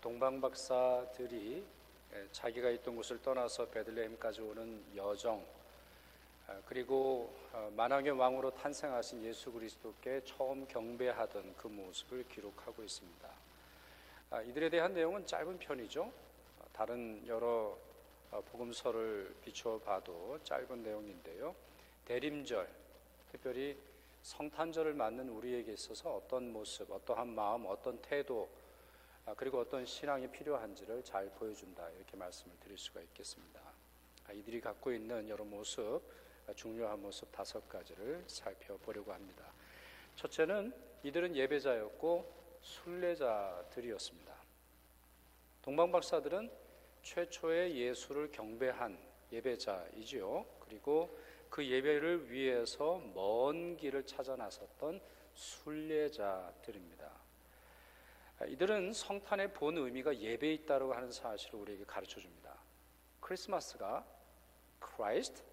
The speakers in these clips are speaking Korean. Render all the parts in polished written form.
동방 박사들이 자기가 있던 곳을 떠나서 베들레헴까지 오는 여정, 그리고 만왕의 왕으로 탄생하신 예수 그리스도께 처음 경배하던 그 모습을 기록하고 있습니다. 이들에 대한 내용은 짧은 편이죠. 다른 여러 복음서를 비추어 봐도 짧은 내용인데요. 대림절, 특별히 성탄절을 맞는 우리에게 있어서 어떤 모습, 어떠한 마음, 어떤 태도, 그리고 어떤 신앙이 필요한지를 잘 보여준다, 이렇게 말씀을 드릴 수가 있겠습니다. 이들이 갖고 있는 여러 모습, 중요한 모습 5가지를 살펴보려고 합니다. 첫째는 이들은 예배자였고 순례자들이었습니다. 동방박사들은 최초의 예수를 경배한 예배자이지요. 그리고 그 예배를 위해서 먼 길을 찾아 나섰던 순례자들입니다. 이들은 성탄의 본 의미가 예배에 있다고 하는 사실을 우리에게 가르쳐 줍니다. 크리스마스가 Christ,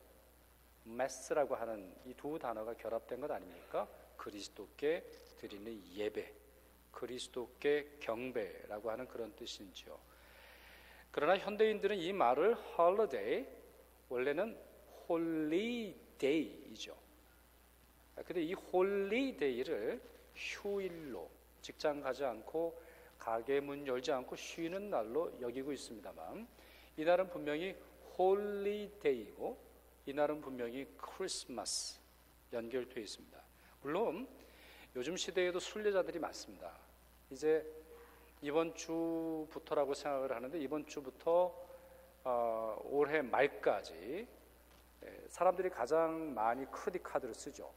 Mass라고 하는 이 두 단어가 결합된 것 아닙니까? 그리스도께 드리는 예배, 그리스도께 경배라고 하는 그런 뜻이지요. 그러나 현대인들은 이 말을 holiday, 원래는 holiday이죠. 그런데 이 holiday를 휴일로, 직장 가지 않고 가게 문 열지 않고 쉬는 날로 여기고 있습니다만, 이 날은 분명히 홀리데이고 이 날은 분명히 크리스마스 연결되어 있습니다. 물론 요즘 시대에도 순례자들이 많습니다. 이제 이번 주부터라고 생각을 하는데, 이번 주부터 올해 말까지 사람들이 가장 많이 크레딧 카드를 쓰죠.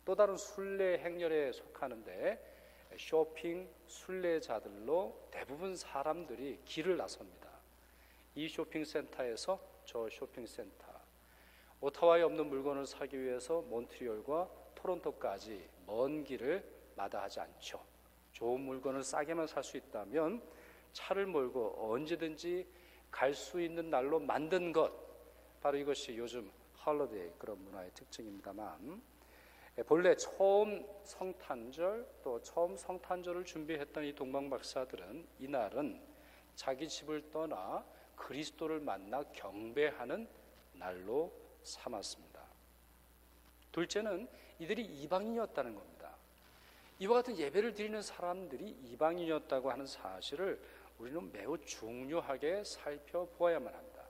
또 다른 순례 행렬에 속하는데 쇼핑 순례자들로 대부분 사람들이 길을 나섭니다. 이 쇼핑센터에서 저 쇼핑센터, 오타와에 없는 물건을 사기 위해서 몬트리올과 토론토까지 먼 길을 마다하지 않죠. 좋은 물건을 싸게만 살 수 있다면 차를 몰고 언제든지 갈 수 있는 날로 만든 것, 바로 이것이 요즘 홀리데이, 그런 문화의 특징입니다만, 본래 처음 성탄절, 또 처음 성탄절을 준비했던 이 동방박사들은 이날은 자기 집을 떠나 그리스도를 만나 경배하는 날로 삼았습니다. 둘째는 이들이 이방인이었다는 겁니다. 이와 같은 예배를 드리는 사람들이 이방인이었다고 하는 사실을 우리는 매우 중요하게 살펴보아야만 합니다.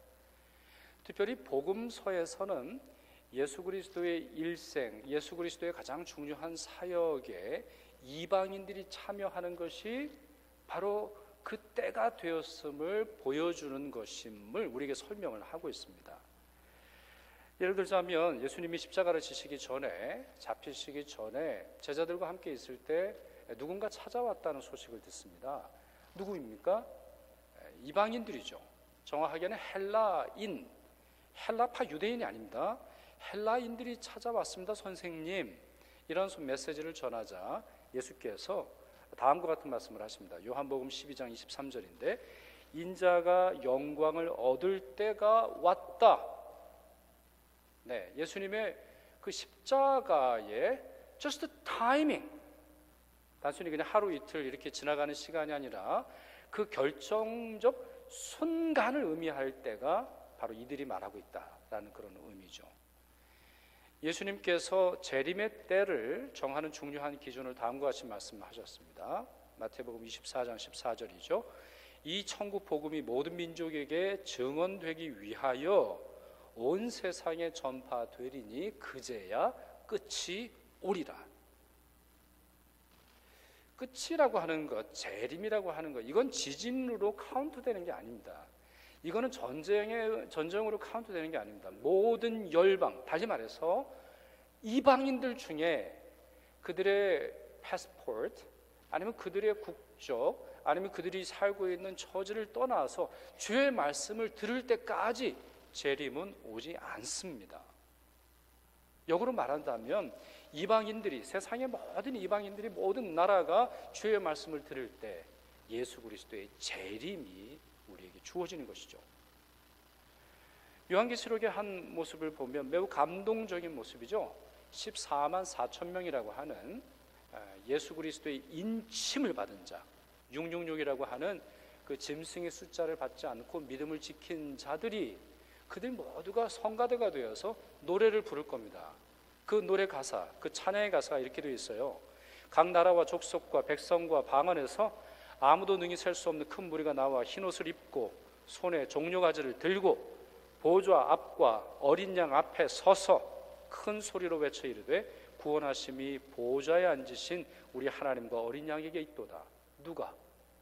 특별히 복음서에서는 예수 그리스도의 일생, 예수 그리스도의 가장 중요한 사역에 이방인들이 참여하는 것이 바로 그 때가 되었음을 보여주는 것임을 우리에게 설명을 하고 있습니다. 예를 들자면 예수님이 십자가를 지시기 전에, 잡히시기 전에 제자들과 함께 있을 때 누군가 찾아왔다는 소식을 듣습니다. 누구입니까? 이방인들이죠. 정확하게는 헬라인, 헬라파 유대인이 아닙니다. 헬라인들이 찾아왔습니다. 선생님, 이런 메시지를 전하자 예수께서 다음과 같은 말씀을 하십니다. 요한복음 12장 23절인데, 인자가 영광을 얻을 때가 왔다. 네, 예수님의 그 십자가의 just timing, 단순히 그냥 하루 이틀 이렇게 지나가는 시간이 아니라 그 결정적 순간을 의미할 때가 바로 이들이 말하고 있다라는 그런 의미죠. 예수님께서 재림의 때를 정하는 중요한 기준을 다음과 같이 말씀하셨습니다. 마태복음 24장 14절이죠. 이 천국 복음이 모든 민족에게 증언되기 위하여 온 세상에 전파되리니 그제야 끝이 오리라. 끝이라고 하는 것, 재림이라고 하는 것, 이건 지진으로 카운트되는 게 아닙니다. 이거는 전쟁으로 카운트되는 게 아닙니다. 모든 열방, 달리 말해서 이방인들 중에 그들의 패스포트, 아니면 그들의 국적, 아니면 그들이 살고 있는 처지를 떠나서 주의 말씀을 들을 때까지 재림은 오지 않습니다. 역으로 말한다면 이방인들이, 세상의 모든 이방인들이, 모든 나라가 주의 말씀을 들을 때 예수 그리스도의 재림이 우리에게 주어지는 것이죠. 요한계시록의 한 모습을 보면 매우 감동적인 모습이죠. 14만 4천 명이라고 하는 예수 그리스도의 인침을 받은 자, 666이라고 하는 그 짐승의 숫자를 받지 않고 믿음을 지킨 자들이 그들 모두가 성가대가 되어서 노래를 부를 겁니다. 그 노래 가사, 그 찬양의 가사가 이렇게 되어 있어요. 각 나라와 족속과 백성과 방언에서 아무도 능히 셀 수 없는 큰 무리가 나와 흰옷을 입고 손에 종려가지를 들고 보좌 앞과 어린 양 앞에 서서 큰 소리로 외쳐 이르되 구원하심이 보좌에 앉으신 우리 하나님과 어린 양에게 있도다. 누가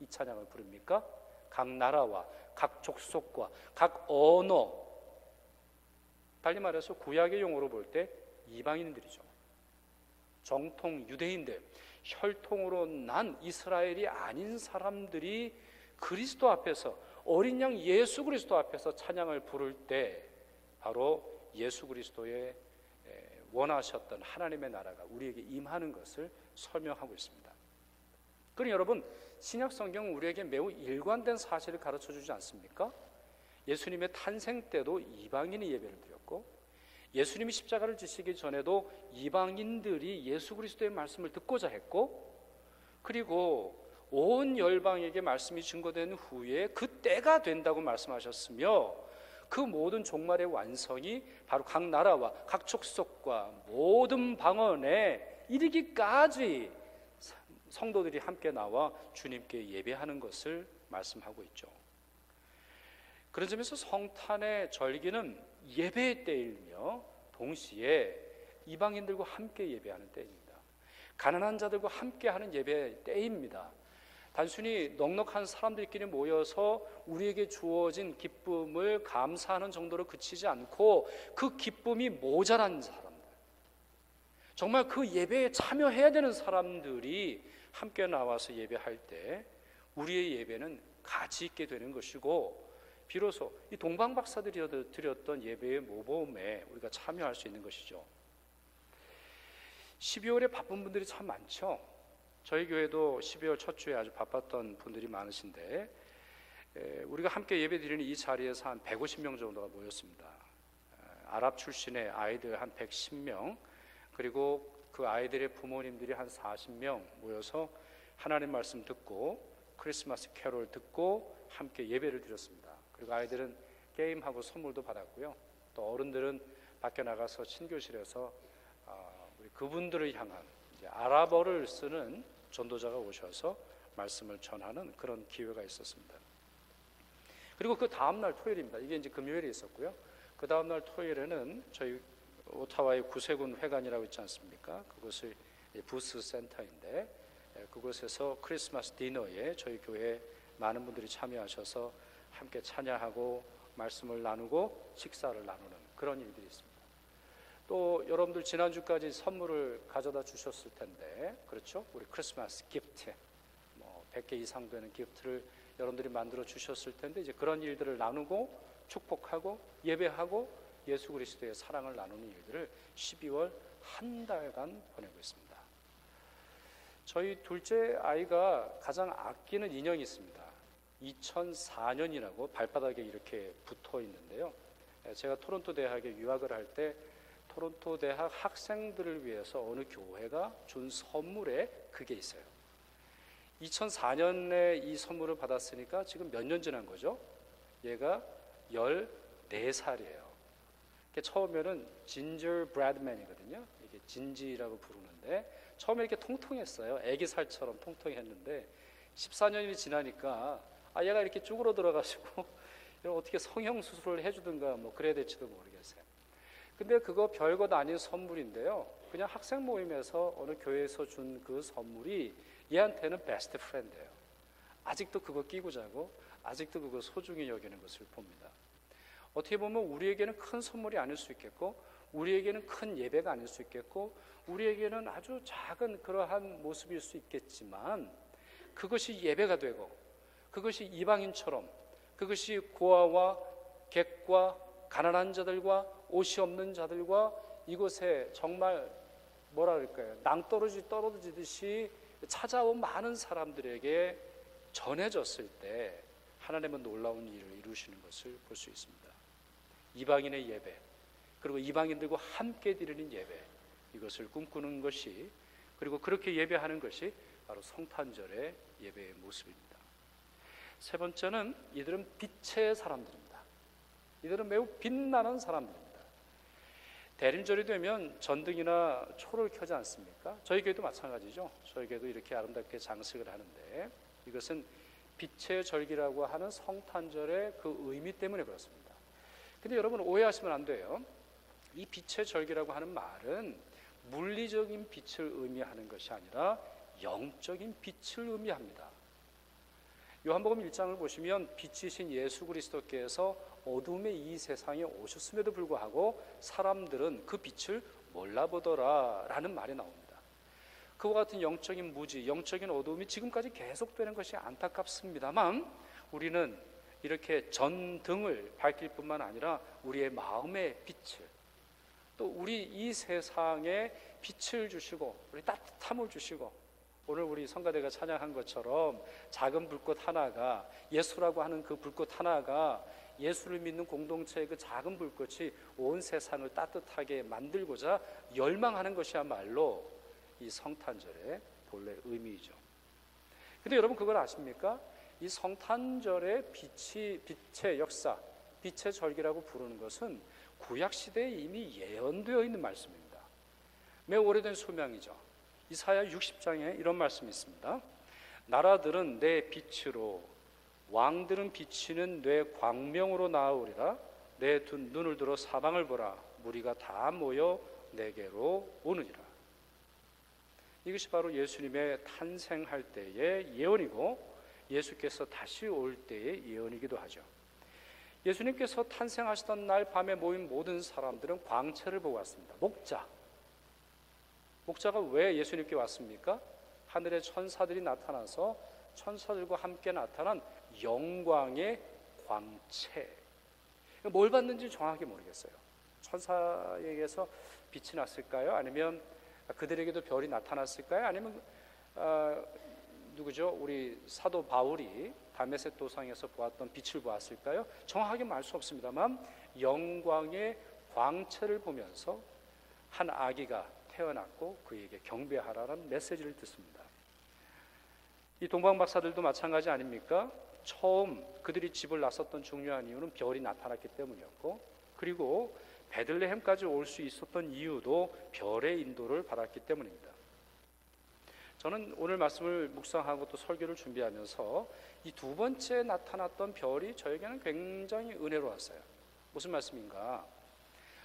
이 찬양을 부릅니까? 각 나라와 각 족속과 각 언어, 달리 말해서 구약의 용어로 볼 때 이방인들이죠. 정통 유대인들, 혈통으로 난 이스라엘이 아닌 사람들이 그리스도 앞에서, 어린 양 예수 그리스도 앞에서 찬양을 부를 때 바로 예수 그리스도의 원하셨던 하나님의 나라가 우리에게 임하는 것을 설명하고 있습니다. 그러니 여러분, 신약 성경은 우리에게 매우 일관된 사실을 가르쳐 주지 않습니까? 예수님의 탄생 때도 이방인이 예배를 드렸고, 예수님이 십자가를 지시기 전에도 이방인들이 예수 그리스도의 말씀을 듣고자 했고, 그리고 온 열방에게 말씀이 증거된 후에 그 때가 된다고 말씀하셨으며, 그 모든 종말의 완성이 바로 각 나라와 각 족속과 모든 방언에 이르기까지 성도들이 함께 나와 주님께 예배하는 것을 말씀하고 있죠. 그런 점에서 성탄의 절기는 예배의 때이며 동시에 이방인들과 함께 예배하는 때입니다. 가난한 자들과 함께하는 예배의 때입니다. 단순히 넉넉한 사람들끼리 모여서 우리에게 주어진 기쁨을 감사하는 정도로 그치지 않고 그 기쁨이 모자란 사람들, 정말 그 예배에 참여해야 되는 사람들이 함께 나와서 예배할 때 우리의 예배는 가치 있게 되는 것이고, 비로소 이 동방박사들이 드렸던 예배의 모범에 우리가 참여할 수 있는 것이죠. 12월에 바쁜 분들이 참 많죠. 저희 교회도 12월 첫 주에 아주 바빴던 분들이 많으신데, 우리가 함께 예배드리는 이 자리에서 한 150명 정도가 모였습니다. 아랍 출신의 아이들 한 110명, 그리고 그 아이들의 부모님들이 한 40명 모여서 하나님 말씀 듣고 크리스마스 캐롤 듣고 함께 예배를 드렸습니다. 그리고 아이들은 게임하고 선물도 받았고요. 또 어른들은 밖에 나가서 친교실에서 우리 그분들을 향한 이제 아랍어를 쓰는 전도자가 오셔서 말씀을 전하는 그런 기회가 있었습니다. 그리고 그 다음날 토요일입니다. 이게 이제 금요일에 있었고요. 그 다음날 토요일에는 저희 오타와의 구세군 회관이라고 있지 않습니까? 그곳을 부스 센터인데, 그곳에서 크리스마스 디너에 저희 교회 많은 분들이 참여하셔서 함께 찬양하고 말씀을 나누고 식사를 나누는 그런 일들이 있습니다. 또 여러분들 지난주까지 선물을 가져다 주셨을 텐데, 그렇죠? 우리 크리스마스 기프트, 100개 이상 되는 기프트를 여러분들이 만들어 주셨을 텐데, 이제 그런 일들을 나누고 축복하고 예배하고 예수 그리스도의 사랑을 나누는 일들을 12월 한 달간 보내고 있습니다. 저희 둘째 아이가 가장 아끼는 인형이 있습니다. 2004년이라고 발바닥에 이렇게 붙어 있는데요. 제가 토론토 대학에 유학을 할 때 토론토 대학 학생들을 위해서 어느 교회가 준 선물에 그게 있어요. 2004년에 이 선물을 받았으니까 지금 몇 년 지난 거죠? 얘가 14살이에요. 처음에는 진저 브래드맨이거든요. 이게 진지라고 부르는데 처음에 이렇게 통통했어요. 애기 살처럼 통통했는데 14년이 지나니까 얘가 이렇게 쭈그러들어가지고 어떻게 성형 수술을 해주든가 그래야 될지도 모르겠어요. 근데 그거 별것 아닌 선물인데요. 그냥 학생 모임에서 어느 교회에서 준 그 선물이 얘한테는 베스트 프렌드예요. 아직도 그거 끼고 자고 아직도 그거 소중히 여기는 것을 봅니다. 어떻게 보면 우리에게는 큰 선물이 아닐 수 있겠고, 우리에게는 큰 예배가 아닐 수 있겠고, 우리에게는 아주 작은 그러한 모습일 수 있겠지만, 그것이 예배가 되고, 그것이 이방인처럼, 그것이 고아와 객과 가난한 자들과 옷이 없는 자들과 이곳에 정말 뭐라 그럴까요? 낭떠러지 떨어지듯이 찾아온 많은 사람들에게 전해졌을 때 하나님은 놀라운 일을 이루시는 것을 볼 수 있습니다. 이방인의 예배, 그리고 이방인들과 함께 드리는 예배, 이것을 꿈꾸는 것이, 그리고 그렇게 예배하는 것이 바로 성탄절의 예배의 모습입니다. 세 번째는 이들은 빛의 사람들입니다. 이들은 매우 빛나는 사람들입니다. 대림절이 되면 전등이나 초를 켜지 않습니까? 저희 교회도 마찬가지죠. 저희 교회도 이렇게 아름답게 장식을 하는데 이것은 빛의 절기라고 하는 성탄절의 그 의미 때문에 그렇습니다. 근데 여러분 오해하시면 안 돼요. 이 빛의 절기라고 하는 말은 물리적인 빛을 의미하는 것이 아니라 영적인 빛을 의미합니다. 요한복음 1장을 보시면 빛이신 예수 그리스도께서 어둠의 이 세상에 오셨음에도 불구하고 사람들은 그 빛을 몰라보더라 라는 말이 나옵니다. 그와 같은 영적인 무지, 영적인 어둠이 지금까지 계속되는 것이 안타깝습니다만 우리는 이렇게 전등을 밝힐 뿐만 아니라 우리의 마음의 빛을 또 우리 이 세상에 빛을 주시고 우리 따뜻함을 주시고 오늘 우리 성가대가 찬양한 것처럼 작은 불꽃 하나가 예수라고 하는 그 불꽃 하나가 예수를 믿는 공동체의 그 작은 불꽃이 온 세상을 따뜻하게 만들고자 열망하는 것이야말로 이 성탄절의 본래 의미이죠. 근데 여러분 그걸 아십니까? 이 성탄절의 빛의 역사, 빛의 절기라고 부르는 것은 구약시대에 이미 예언되어 있는 말씀입니다. 매우 오래된 소명이죠. 이사야 60장에 이런 말씀이 있습니다. 나라들은 내 빛으로 왕들은 비치는 내 광명으로 나아오리라. 내 눈을 들어 사방을 보라. 무리가 다 모여 내게로 오느니라. 이것이 바로 예수님의 탄생할 때의 예언이고 예수께서 다시 올 때의 예언이기도 하죠. 예수님께서 탄생하시던 날 밤에 모인 모든 사람들은 광채를 보고 왔습니다. 목자가 왜 예수님께 왔습니까? 하늘의 천사들이 나타나서 천사들과 함께 나타난 영광의 광채. 뭘 봤는지 정확하게 모르겠어요. 천사에게서 빛이 났을까요? 아니면 그들에게도 별이 나타났을까요? 아니면 누구죠? 우리 사도 바울이 다메섹 도상에서 보았던 빛을 보았을까요? 정확하게 말 수 없습니다만 영광의 광채를 보면서 한 아기가 태어났고 그에게 경배하라는 메시지를 듣습니다. 이 동방 박사들도 마찬가지 아닙니까? 처음 그들이 집을 나섰던 중요한 이유는 별이 나타났기 때문이었고 그리고 베들레헴까지 올 수 있었던 이유도 별의 인도를 받았기 때문입니다. 저는 오늘 말씀을 묵상하고 또 설교를 준비하면서 이 두 번째 나타났던 별이 저에게는 굉장히 은혜로웠어요. 무슨 말씀인가?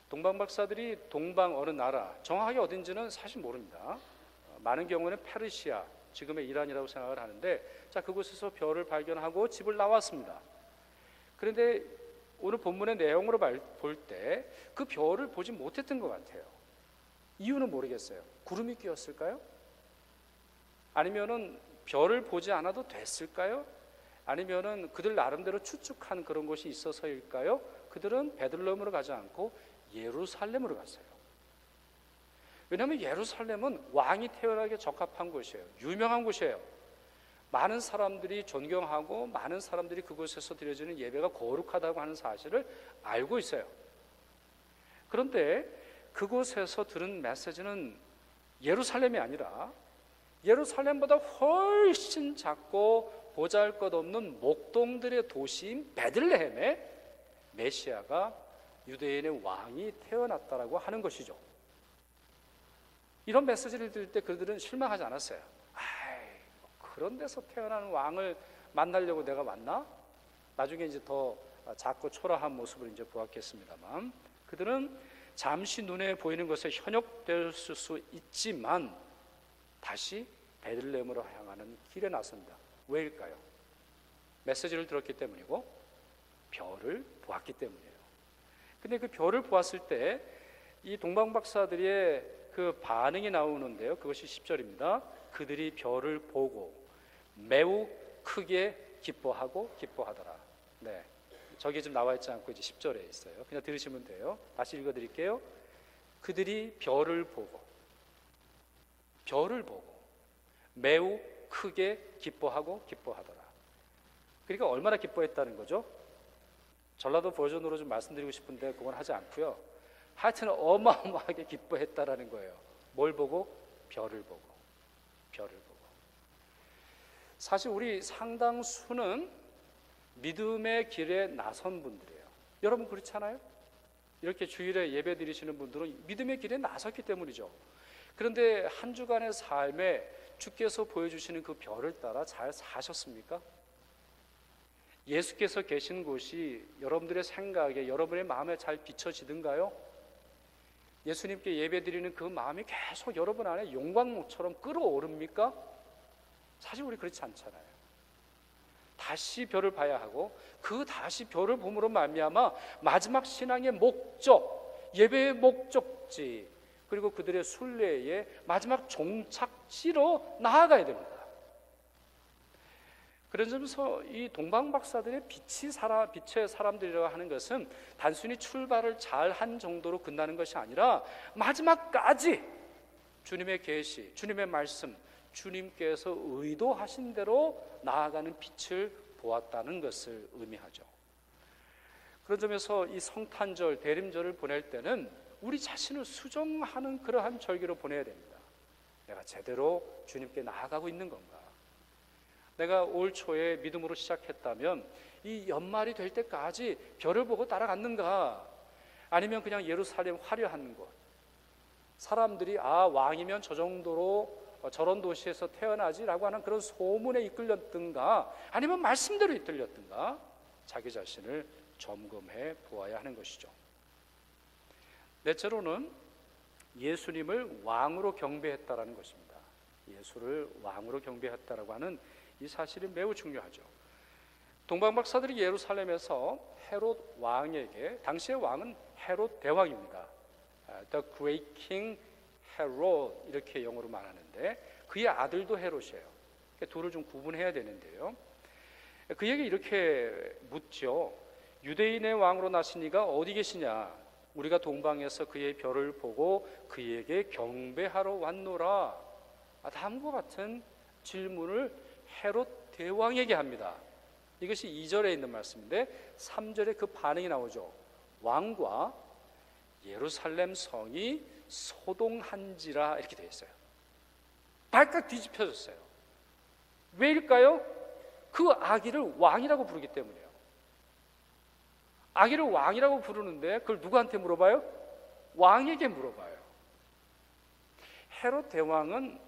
동방 박사들이 동방 어느 나라, 정확하게 어딘지는 사실 모릅니다. 많은 경우는 페르시아, 지금의 이란이라고 생각을 하는데 자 그곳에서 별을 발견하고 집을 나왔습니다. 그런데 오늘 본문의 내용으로 볼 때 그 별을 보지 못했던 것 같아요. 이유는 모르겠어요. 구름이 끼었을까요? 아니면은 별을 보지 않아도 됐을까요? 아니면은 그들 나름대로 추측한 그런 것이 있어서일까요? 그들은 베들레헴으로 가지 않고 예루살렘으로 갔어요. 왜냐하면 예루살렘은 왕이 태어나기에 적합한 곳이에요. 유명한 곳이에요. 많은 사람들이 존경하고 많은 사람들이 그곳에서 드려지는 예배가 거룩하다고 하는 사실을 알고 있어요. 그런데 그곳에서 들은 메시지는 예루살렘이 아니라 예루살렘보다 훨씬 작고 보잘것없는 목동들의 도시인 베들레헴에 메시아가 유대인의 왕이 태어났다라고 하는 것이죠. 이런 메시지를 들을 때 그들은 실망하지 않았어요. 그런 데서 태어난 왕을 만나려고 내가 왔나? 나중에 이제 더 작고 초라한 모습을 이제 보았겠습니다만 그들은 잠시 눈에 보이는 것에 현혹될 수 있지만 다시 베들레헴으로 향하는 길에 나섭니다. 왜일까요? 메시지를 들었기 때문이고 별을 보았기 때문이에요. 근데 그 별을 보았을 때 이 동방 박사들의 그 반응이 나오는데요. 그것이 10절입니다. 그들이 별을 보고 매우 크게 기뻐하고 기뻐하더라. 네, 저기 좀 나와 있지 않고 이제 10절에 있어요. 그냥 들으시면 돼요. 다시 읽어드릴게요. 그들이 별을 보고 매우 크게 기뻐하고 기뻐하더라. 그러니까 얼마나 기뻐했다는 거죠? 전라도 버전으로 좀 말씀드리고 싶은데 그건 하지 않고요. 하여튼 어마어마하게 기뻐했다라는 거예요. 뭘 보고? 별을 보고. 사실 우리 상당수는 믿음의 길에 나선 분들이에요. 여러분 그렇지 않아요? 이렇게 주일에 예배 드리시는 분들은 믿음의 길에 나섰기 때문이죠. 그런데 한 주간의 삶에 주께서 보여주시는 그 별을 따라 잘 사셨습니까? 예수께서 계신 곳이 여러분들의 생각에, 여러분의 마음에 잘 비춰지든가요? 예수님께 예배드리는 그 마음이 계속 여러분 안에 용광로처럼 끓어오릅니까? 사실 우리 그렇지 않잖아요. 다시 별을 봐야 하고 그 다시 별을 봄으로 말미암아 마지막 신앙의 목적, 예배의 목적지, 그리고 그들의 순례의 마지막 종착지로 나아가야 됩니다. 그런 점에서 이 동방박사들의 빛의 사람들이라고 하는 것은 단순히 출발을 잘한 정도로 끝나는 것이 아니라 마지막까지 주님의 계시, 주님의 말씀, 주님께서 의도하신 대로 나아가는 빛을 보았다는 것을 의미하죠. 그런 점에서 이 성탄절, 대림절을 보낼 때는 우리 자신을 수정하는 그러한 절기로 보내야 됩니다. 내가 제대로 주님께 나아가고 있는 건가? 내가 올 초에 믿음으로 시작했다면 이 연말이 될 때까지 별을 보고 따라갔는가? 아니면 그냥 예루살렘 화려한 곳, 사람들이 왕이면 저 정도로 저런 도시에서 태어나지라고 하는 그런 소문에 이끌렸든가, 아니면 말씀대로 이끌렸든가, 자기 자신을 점검해 보아야 하는 것이죠. 넷째로는 예수님을 왕으로 경배했다라는 것입니다. 예수를 왕으로 경배했다라고 하는 이 사실이 매우 중요하죠. 동방박사들이 예루살렘에서 헤롯 왕에게, 당시의 왕은 헤롯 대왕입니다. The Great King Herod 이렇게 영어로 말하는데 그의 아들도 헤롯이에요. 둘을 좀 구분해야 되는데요. 그에게 이렇게 묻죠. 유대인의 왕으로 나신 이가 어디 계시냐? 우리가 동방에서 그의 별을 보고 그에게 경배하러 왔노라. 다음과 같은 질문을 헤롯 대왕에게 합니다. 이것이 2절에 있는 말씀인데 3절에 그 반응이 나오죠. 왕과 예루살렘 성이 소동한지라 이렇게 되어 있어요. 발칵 뒤집혀졌어요. 왜일까요? 그 아기를 왕이라고 부르기 때문이에요. 아기를 왕이라고 부르는데 그걸 누구한테 물어봐요? 왕에게 물어봐요. 헤롯 대왕은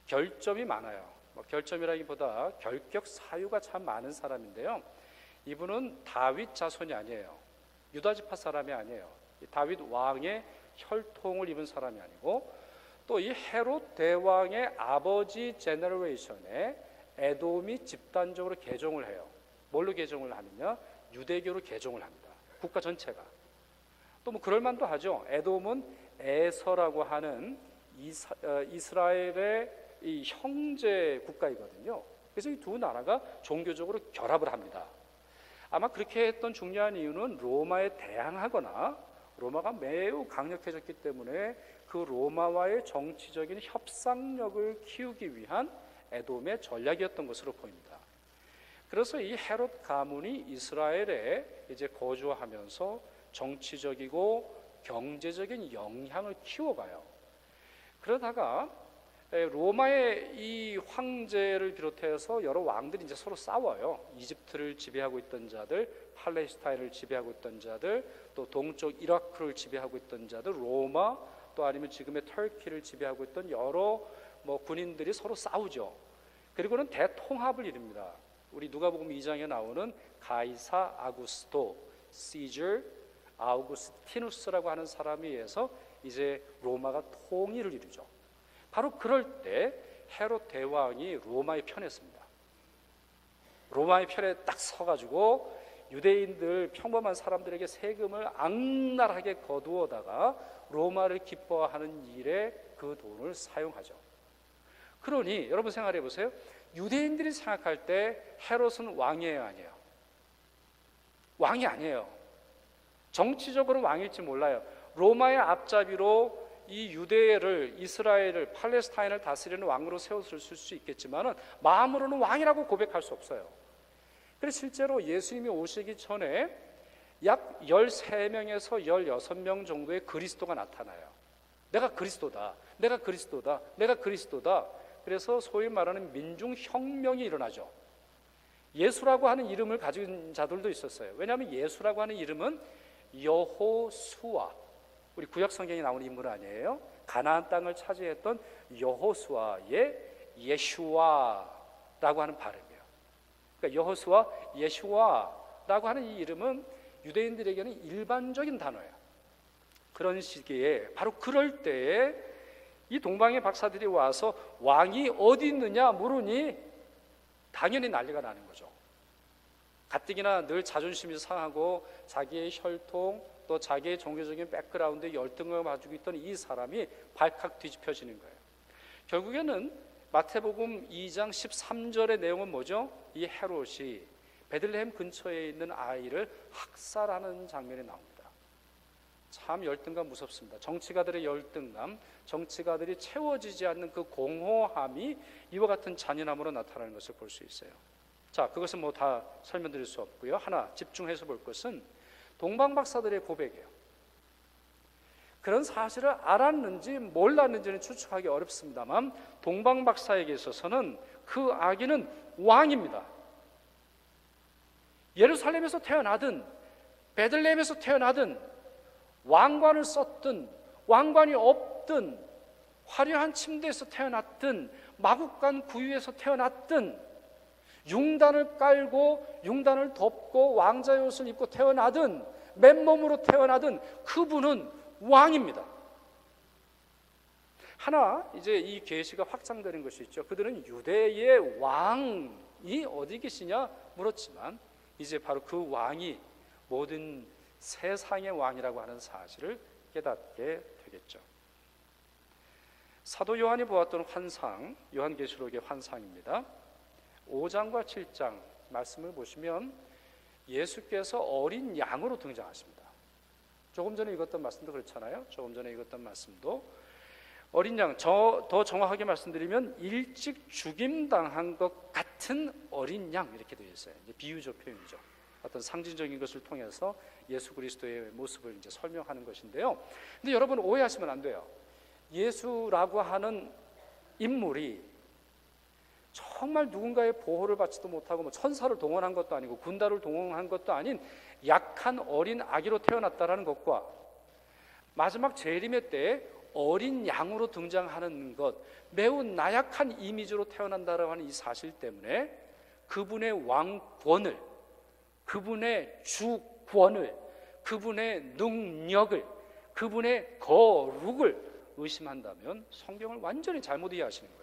결점이 많아요. 결점이라기보다 결격 사유가 참 많은 사람인데요. 이분은 다윗 자손이 아니에요. 유다지파 사람이 아니에요. 다윗 왕의 혈통을 입은 사람이 아니고, 또 이 헤롯 대왕의 아버지 제너레이션에 에돔이 집단적으로 개종을 해요. 뭘로 개종을 하느냐? 유대교로 개종을 합니다. 국가 전체가. 또 그럴 만도 하죠. 에돔은 에서라고 하는 이스라엘의 이 형제 국가이거든요. 그래서 이 두 나라가 종교적으로 결합을 합니다. 아마 그렇게 했던 중요한 이유는 로마에 대항하거나 로마가 매우 강력해졌기 때문에 그 로마와의 정치적인 협상력을 키우기 위한 에돔의 전략이었던 것으로 보입니다. 그래서 이 헤롯 가문이 이스라엘에 이제 거주하면서 정치적이고 경제적인 영향을 키워가요. 그러다가 로마의 이 황제를 비롯해서 여러 왕들이 이제 서로 싸워요. 이집트를 지배하고 있던 자들, 팔레스타인을 지배하고 있던 자들, 또 동쪽 이라크를 지배하고 있던 자들, 로마, 또 아니면 지금의 터키를 지배하고 있던 여러 군인들이 서로 싸우죠. 그리고는 대통합을 이룹니다. 우리 누가복음 2장에 나오는 가이사 아구스토, 시저 아우구스티누스라고 하는 사람에 의해서 이제 로마가 통일을 이루죠. 바로 그럴 때 헤롯 대왕이 로마의 편에 섭니다. 로마의 편에 딱 서가지고 유대인들, 평범한 사람들에게 세금을 악랄하게 거두어다가 로마를 기뻐하는 일에 그 돈을 사용하죠. 그러니 여러분 생각해 보세요. 유대인들이 생각할 때 헤롯은 왕이에요, 아니에요? 왕이 아니에요. 정치적으로 왕일지 몰라요. 로마의 앞잡이로 이 유대를, 이스라엘을, 팔레스타인을 다스리는 왕으로 세웠을 수 있겠지만 마음으로는 왕이라고 고백할 수 없어요. 그래서 실제로 예수님이 오시기 전에 약 13명에서 16명 정도의 그리스도가 나타나요. 내가 그리스도다, 내가 그리스도다, 내가 그리스도다. 그래서 소위 말하는 민중혁명이 일어나죠. 예수라고 하는 이름을 가진 자들도 있었어요. 왜냐하면 예수라고 하는 이름은 여호수아, 우리 구약 성경에 나오는 인물 아니에요? 가나안 땅을 차지했던 여호수아의 예슈아라고 하는 발음이에요. 그러니까 여호수아, 예슈아라고 하는 이 이름은 유대인들에게는 일반적인 단어예요. 그런 시기에 바로 그럴 때에 이 동방의 박사들이 와서 왕이 어디 있느냐 물으니 당연히 난리가 나는 거죠. 가뜩이나 늘 자존심이 상하고 자기의 혈통 또 자기의 종교적인 백그라운드에 열등을 가지고 있던 이 사람이 발칵 뒤집혀지는 거예요. 결국에는 마태복음 2장 13절의 내용은 뭐죠? 이 헤롯이 베들레헴 근처에 있는 아이를 학살하는 장면이 나옵니다. 참 열등감 무섭습니다. 정치가들의 열등감, 정치가들이 채워지지 않는 그 공허함이 이와 같은 잔인함으로 나타나는 것을 볼 수 있어요. 자, 그것은 뭐 다 설명드릴 수 없고요. 하나 집중해서 볼 것은 동방박사들의 고백이에요. 그런 사실을 알았는지 몰랐는지는 추측하기 어렵습니다만 동방박사에게 있어서는 그 아기는 왕입니다. 예루살렘에서 태어나든 베들레헴에서 태어나든 왕관을 썼든 왕관이 없든 화려한 침대에서 태어났든 마국간 구유에서 태어났든 융단을 깔고 융단을 덮고 왕자의 옷을 입고 태어나든 맨몸으로 태어나든 그분은 왕입니다. 하나 이제 이 계시가 확장되는 것이 있죠. 그들은 유대의 왕이 어디 계시냐 물었지만 이제 바로 그 왕이 모든 세상의 왕이라고 하는 사실을 깨닫게 되겠죠. 사도 요한이 보았던 환상, 요한계시록의 환상입니다. 5장과 7장 말씀을 보시면 예수께서 어린 양으로 등장하십니다. 조금 전에 읽었던 말씀도 그렇잖아요. 조금 전에 읽었던 말씀도 어린 양, 더 정확하게 말씀드리면 일찍 죽임당한 것 같은 어린 양 이렇게 되어 있어요. 이제 비유적 표현이죠. 어떤 상징적인 것을 통해서 예수 그리스도의 모습을 이제 설명하는 것인데요. 근데 여러분 오해하시면 안 돼요. 예수라고 하는 인물이 정말 누군가의 보호를 받지도 못하고 뭐 천사를 동원한 것도 아니고 군단을 동원한 것도 아닌 약한 어린 아기로 태어났다라는 것과 마지막 재림의 때에 어린 양으로 등장하는 것, 매우 나약한 이미지로 태어난다라고 하는 이 사실 때문에 그분의 왕권을, 그분의 주권을, 그분의 능력을, 그분의 거룩을 의심한다면 성경을 완전히 잘못 이해하시는 거예요.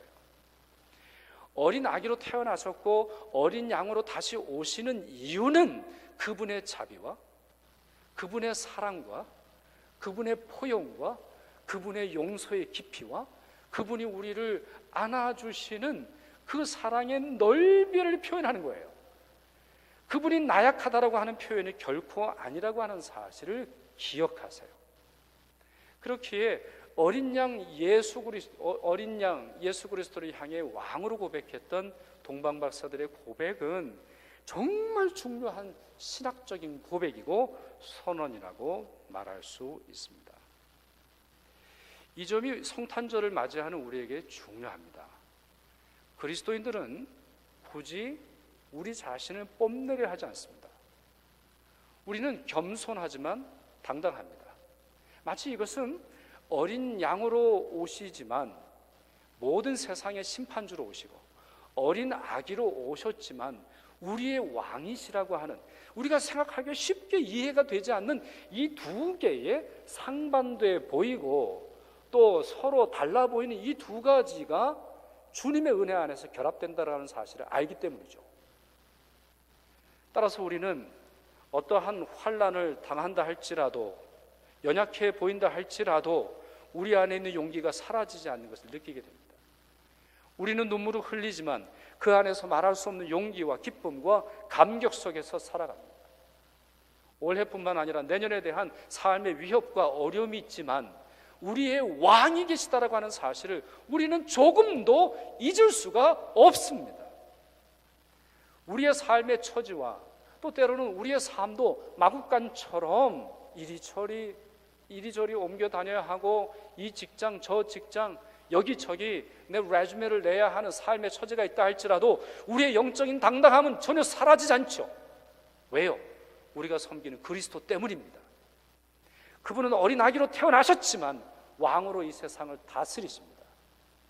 어린 아기로 태어나셨고 어린 양으로 다시 오시는 이유는 그분의 자비와 그분의 사랑과 그분의 포용과 그분의 용서의 깊이와 그분이 우리를 안아주시는 그 사랑의 넓이를 표현하는 거예요. 그분이 나약하다라고 하는 표현이 결코 아니라고 하는 사실을 기억하세요. 그렇기에 어린 양 예수 그리스도를 향해 왕으로 고백했던 동방박사들의 고백은 정말 중요한 신학적인 고백이고 선언이라고 말할 수 있습니다. 이 점이 성탄절을 맞이하는 우리에게 중요합니다. 그리스도인들은 굳이 우리 자신을 뽐내려 하지 않습니다. 우리는 겸손하지만 당당합니다. 마치 이것은 어린 양으로 오시지만 모든 세상의 심판주로 오시고 어린 아기로 오셨지만 우리의 왕이시라고 하는, 우리가 생각하기에 쉽게 이해가 되지 않는 이 두 개의 상반돼 보이고 또 서로 달라 보이는 이 두 가지가 주님의 은혜 안에서 결합된다는 사실을 알기 때문이죠. 따라서 우리는 어떠한 환난을 당한다 할지라도, 연약해 보인다 할지라도 우리 안에 있는 용기가 사라지지 않는 것을 느끼게 됩니다. 우리는 눈물을 흘리지만 그 안에서 말할 수 없는 용기와 기쁨과 감격 속에서 살아갑니다. 올해뿐만 아니라 내년에 대한 삶의 위협과 어려움이 있지만 우리의 왕이 계시다라고 하는 사실을 우리는 조금도 잊을 수가 없습니다. 우리의 삶의 처지와 또 때로는 우리의 삶도 마국간처럼 이리저리 옮겨 다녀야 하고 이 직장 저 직장 여기저기 내 레주메를 내야 하는 삶의 처지가 있다 할지라도 우리의 영적인 당당함은 전혀 사라지지 않죠. 왜요? 우리가 섬기는 그리스도 때문입니다. 그분은 어린 아기로 태어나셨지만 왕으로 이 세상을 다스리십니다.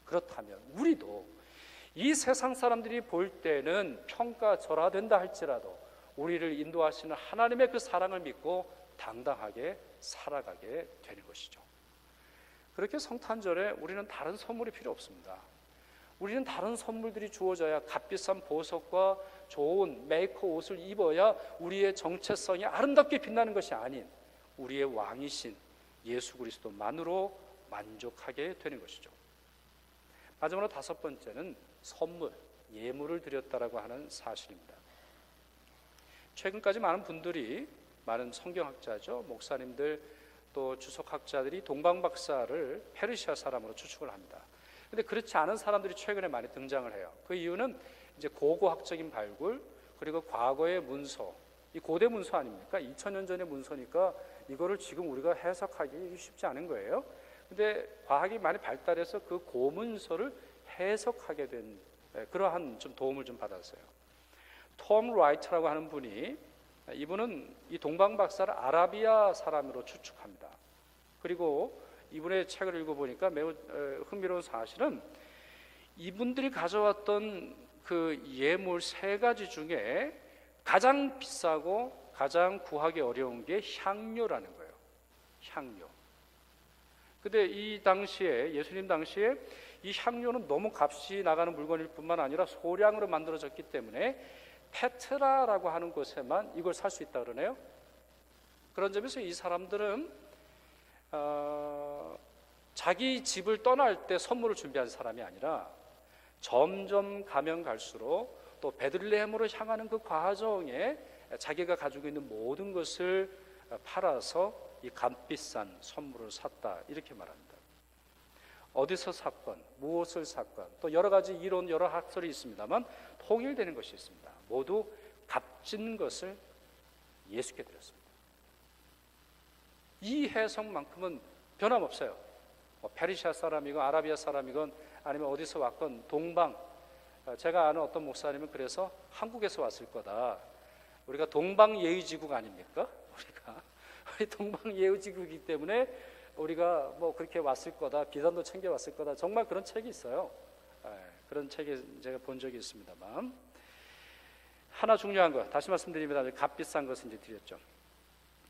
그렇다면 우리도 이 세상 사람들이 볼 때는 평가절하된다 할지라도 우리를 인도하시는 하나님의 그 사랑을 믿고 당당하게 살아가게 되는 것이죠. 그렇게 성탄절에 우리는 다른 선물이 필요 없습니다. 우리는 다른 선물들이 주어져야 값비싼 보석과 좋은 메이커 옷을 입어야 우리의 정체성이 아름답게 빛나는 것이 아닌 우리의 왕이신 예수 그리스도만으로 만족하게 되는 것이죠. 마지막으로 다섯 번째는 선물, 예물을 드렸다라고 하는 사실입니다. 최근까지 많은 분들이, 많은 성경학자죠, 목사님들 또 주석학자들이 동방박사를 페르시아 사람으로 추측을 합니다. 그런데 그렇지 않은 사람들이 최근에 많이 등장을 해요. 그 이유는 이제 고고학적인 발굴, 그리고 과거의 문서, 이 고대 문서 아닙니까? 2000년 전의 문서니까 이거를 지금 우리가 해석하기 쉽지 않은 거예요. 근데 과학이 많이 발달해서 그 고문서를 해석하게 된 그러한 좀 도움을 좀 받았어요. 톰 라이트라고 하는 분이, 이분은 이 동방박사를 아라비아 사람으로 추측합니다. 그리고 이분의 책을 읽어보니까 매우 흥미로운 사실은 이분들이 가져왔던 그 예물 세 가지 중에 가장 비싸고 가장 구하기 어려운 게 향료라는 거예요. 향료. 근데 이 당시에, 예수님 당시에 이 향료는 너무 값이 나가는 물건일 뿐만 아니라 소량으로 만들어졌기 때문에 페트라라고 하는 곳에만 이걸 살 수 있다 그러네요. 그런 점에서 이 사람들은 자기 집을 떠날 때 선물을 준비한 사람이 아니라 점점 가면 갈수록 또 베들레헴으로 향하는 그 과정에 자기가 가지고 있는 모든 것을 팔아서 이 값비싼 선물을 샀다, 이렇게 말합니다. 어디서 샀건 무엇을 샀건 또 여러 가지 이론, 여러 학설이 있습니다만 통일되는 것이 있습니다. 모두 값진 것을 예수께 드렸습니다. 이 해석만큼은 변함없어요. 페르시아 사람이건 아라비아 사람이건 아니면 어디서 왔건 동방, 제가 아는 어떤 목사님은 그래서 한국에서 왔을 거다. 우리가 동방예의지국 아닙니까? 우리 동방예의지국이기 때문에 우리가 뭐 그렇게 왔을 거다, 비단도 챙겨 왔을 거다, 정말 그런 책이 있어요. 그런 책이 제가 본 적이 있습니다만, 하나 중요한 거 다시 말씀드립니다. 값비싼 것을 이제 드렸죠.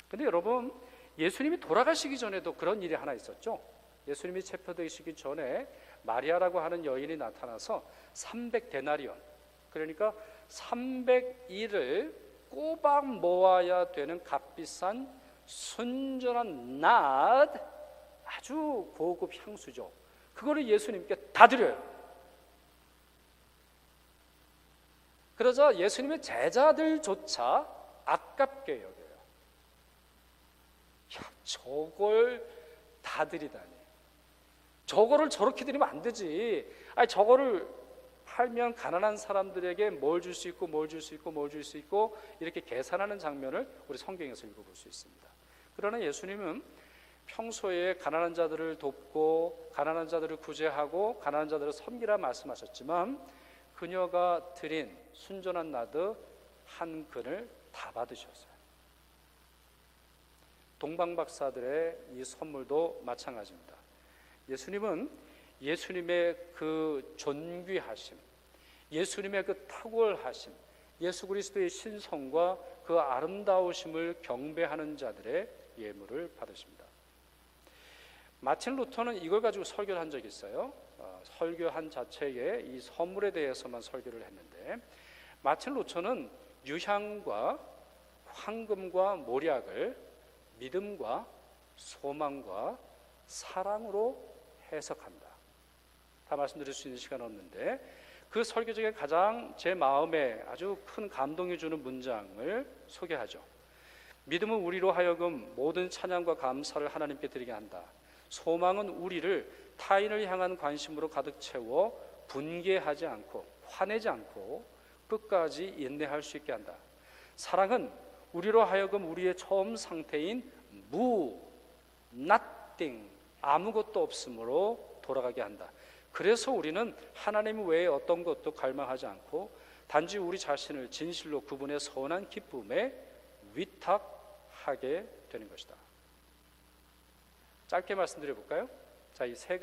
근데 여러분, 예수님이 돌아가시기 전에도 그런 일이 하나 있었죠. 예수님이 체포되시기 전에 마리아라고 하는 여인이 나타나서 300데나리온, 그러니까 300일을 꼬박 모아야 되는 값비싼 순전한 낫, 아주 고급 향수죠. 그거를 예수님께 다 드려요. 그러자 예수님의 제자들조차 아깝게 여겨요. 야, 저걸 다 드리다니. 저거를 저렇게 드리면 안 되지. 아니, 저거를 팔면 가난한 사람들에게 뭘 줄 수 있고 뭘 줄 수 있고 뭘 줄 수 있고 이렇게 계산하는 장면을 우리 성경에서 읽어볼 수 있습니다. 그러나 예수님은 평소에 가난한 자들을 돕고 가난한 자들을 구제하고 가난한 자들을 섬기라 말씀하셨지만 그녀가 드린 순전한 나드 한 근을 다 받으셨어요. 동방박사들의 이 선물도 마찬가지입니다. 예수님은 예수님의 그 존귀하심, 예수님의 그 탁월하심, 예수 그리스도의 신성과 그 아름다우심을 경배하는 자들의 예물을 받으십니다. 마틴 루터는 이걸 가지고 설교를 한 적이 있어요. 설교한 자체에 이 선물에 대해서만 설교를 했는데, 마틴 루터는 유향과 황금과 몰약을 믿음과 소망과 사랑으로 해석한다. 다 말씀드릴 수 있는 시간은 없는데 그 설교 중에 가장 제 마음에 아주 큰 감동이 주는 문장을 소개하죠. 믿음은 우리로 하여금 모든 찬양과 감사를 하나님께 드리게 한다. 소망은 우리를 타인을 향한 관심으로 가득 채워 분개하지 않고 화내지 않고 끝까지 인내할 수 있게 한다. 사랑은 우리로 하여금 우리의 처음 상태인 nothing, 아무것도 없으므로 돌아가게 한다. 그래서 우리는 하나님 외에 어떤 것도 갈망하지 않고 단지 우리 자신을 진실로 그분의 선한 기쁨에 위탁하게 되는 것이다. 짧게 말씀드려 볼까요? 자, 이 세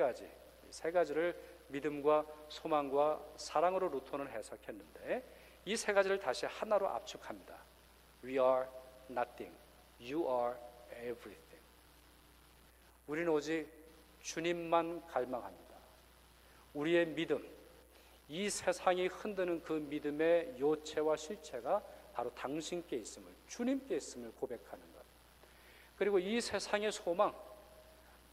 가지를 믿음과 소망과 사랑으로 루터는 해석했는데 이 세 가지를 다시 하나로 압축합니다. We are nothing. You are everything. 우리는 오직 주님만 갈망합니다. 우리의 믿음, 이 세상이 흔드는 그 믿음의 요체와 실체가 바로 당신께 있음을, 주님께 있음을 고백하는 것. 그리고 이 세상의 소망,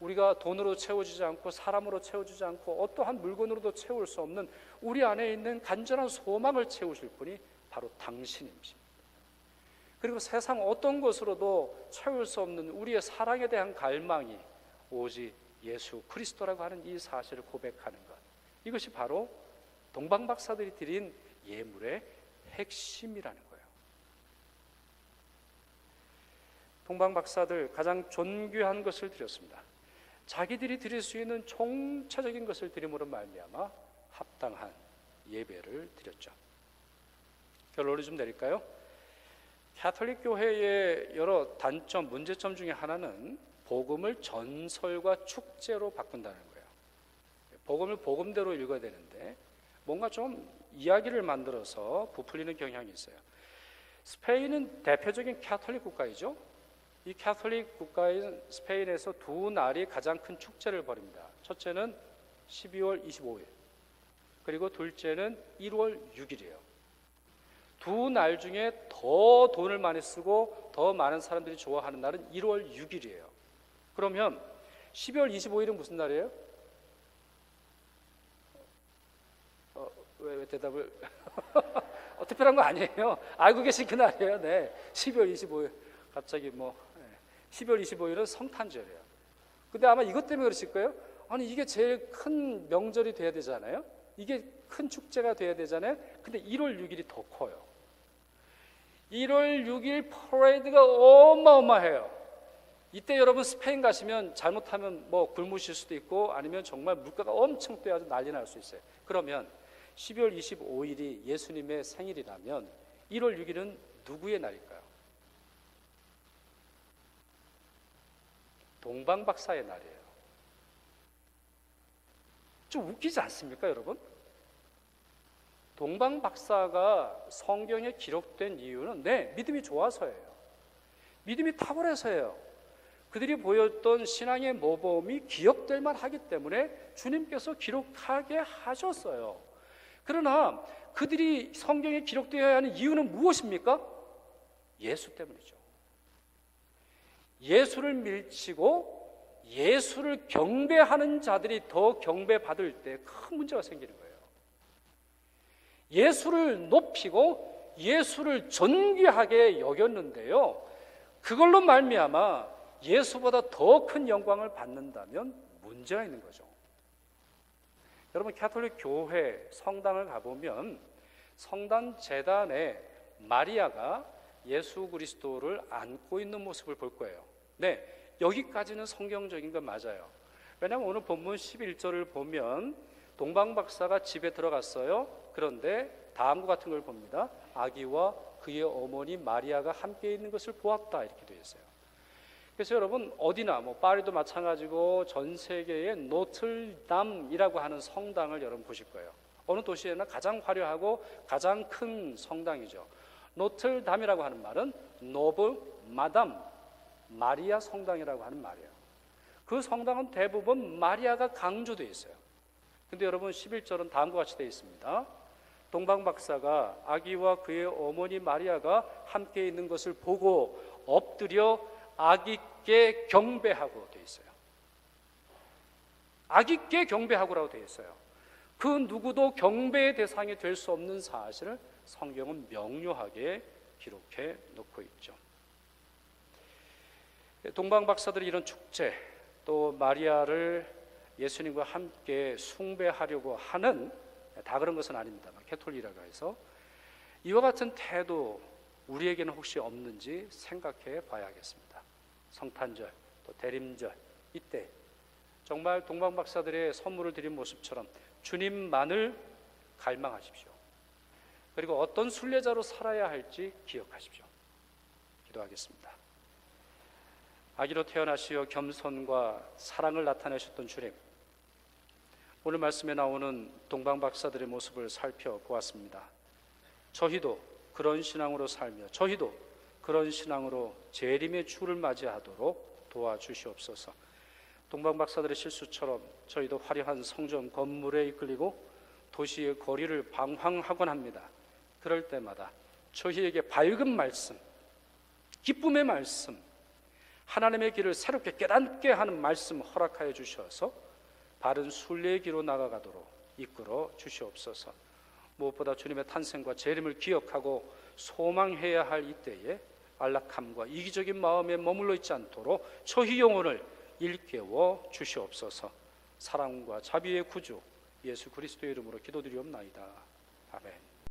우리가 돈으로 채워지지 않고 사람으로 채워지지 않고 어떠한 물건으로도 채울 수 없는 우리 안에 있는 간절한 소망을 채우실 분이 바로 당신이십니다. 그리고 세상 어떤 것으로도 채울 수 없는 우리의 사랑에 대한 갈망이 오직 예수 그리스도라고 하는 이 사실을 고백하는 것. 이것이 바로 동방박사들이 드린 예물의 핵심이라는 거예요. 동방박사들 가장 존귀한 것을 드렸습니다. 자기들이 드릴 수 있는 총체적인 것을 드림으로 말미암아 합당한 예배를 드렸죠. 결론을 좀 내릴까요? 가톨릭 교회의 여러 단점, 문제점 중에 하나는 복음을 전설과 축제로 바꾼다는 거예요. 복음을 복음대로 읽어야 되는데 뭔가 좀 이야기를 만들어서 부풀리는 경향이 있어요. 스페인은 대표적인 가톨릭 국가이죠. 이 가톨릭 국가인 스페인에서 두 날이 가장 큰 축제를 벌입니다. 첫째는 12월 25일, 그리고 둘째는 1월 6일이에요. 두 날 중에 더 돈을 많이 쓰고 더 많은 사람들이 좋아하는 날은 1월 6일이에요. 그러면 12월 25일은 무슨 날이에요? 왜 대답을 특별한 거 아니에요. 알고 계신 그 날이에요. 네, 12월 25일. 갑자기 12월 25일은 성탄절이에요. 근데 아마 이것 때문에 그러실 거예요. 아니 이게 제일 큰 명절이 돼야 되잖아요. 이게 큰 축제가 돼야 되잖아요. 근데 1월 6일이 더 커요. 1월 6일 퍼레이드가 어마어마해요. 이때 여러분 스페인 가시면 잘못하면 굶으실 수도 있고 아니면 정말 물가가 엄청 뛰어서 난리 날 수 있어요. 그러면 12월 25일이 예수님의 생일이라면 1월 6일은 누구의 날일까요? 동방박사의 날이에요. 좀 웃기지 않습니까, 여러분? 동방박사가 성경에 기록된 이유는 믿음이 좋아서예요. 믿음이 탁월해서예요. 그들이 보였던 신앙의 모범이 기억될 만하기 때문에 주님께서 기록하게 하셨어요. 그러나 그들이 성경에 기록되어야 하는 이유는 무엇입니까? 예수 때문이죠. 예수를 밀치고 예수를 경배하는 자들이 더 경배받을 때 큰 문제가 생기는 거예요. 예수를 높이고 예수를 존귀하게 여겼는데요, 그걸로 말미암아 예수보다 더 큰 영광을 받는다면 문제가 있는 거죠. 여러분, 가톨릭 교회 성당을 가보면 성당 제단에 마리아가 예수 그리스도를 안고 있는 모습을 볼 거예요. 네, 여기까지는 성경적인 건 맞아요. 왜냐하면 오늘 본문 11절을 보면 동방박사가 집에 들어갔어요. 그런데 다음과 같은 걸 봅니다. 아기와 그의 어머니 마리아가 함께 있는 것을 보았다, 이렇게 되어 있어요. 그래서 여러분, 어디나 파리도 마찬가지고 전 세계의 노틀담이라고 하는 성당을 여러분 보실 거예요. 어느 도시에나 가장 화려하고 가장 큰 성당이죠. 노틀담이라고 하는 말은 노브 마담 마리아 성당이라고 하는 말이에요. 그 성당은 대부분 마리아가 강조되어 있어요. 근데 여러분, 11절은 다음과 같이 되어 있습니다. 동방박사가 아기와 그의 어머니 마리아가 함께 있는 것을 보고 엎드려 아기께 경배하고 되어 있어요. 아기께 경배하고라고 되어 있어요. 그 누구도 경배의 대상이 될 수 없는 사실을 성경은 명료하게 기록해 놓고 있죠. 동방박사들이 이런 축제, 또 마리아를 예수님과 함께 숭배하려고 하는, 다 그런 것은 아닙니다만 캐톨릭이라고 해서 이와 같은 태도 우리에게는 혹시 없는지 생각해 봐야겠습니다. 성탄절, 또 대림절, 이때 정말 동방박사들의 선물을 드린 모습처럼 주님만을 갈망하십시오. 그리고 어떤 순례자로 살아야 할지 기억하십시오. 기도하겠습니다. 아기로 태어나시어 겸손과 사랑을 나타내셨던 주님, 오늘 말씀에 나오는 동방박사들의 모습을 살펴보았습니다. 저희도 그런 신앙으로 살며 저희도 그런 신앙으로 재림의 주를 맞이하도록 도와주시옵소서. 동방박사들의 실수처럼 저희도 화려한 성전 건물에 이끌리고 도시의 거리를 방황하곤 합니다. 그럴 때마다 저희에게 밝은 말씀, 기쁨의 말씀, 하나님의 길을 새롭게 깨닫게 하는 말씀 허락하여 주셔서 바른 순례의 길로 나아가도록 이끌어 주시옵소서. 무엇보다 주님의 탄생과 재림을 기억하고 소망해야 할 이때에 안락함과 이기적인 마음에 머물러 있지 않도록 저희 영혼을 일깨워 주시옵소서. 사랑과 자비의 구주 예수 그리스도의 이름으로 기도드리옵나이다. 아멘.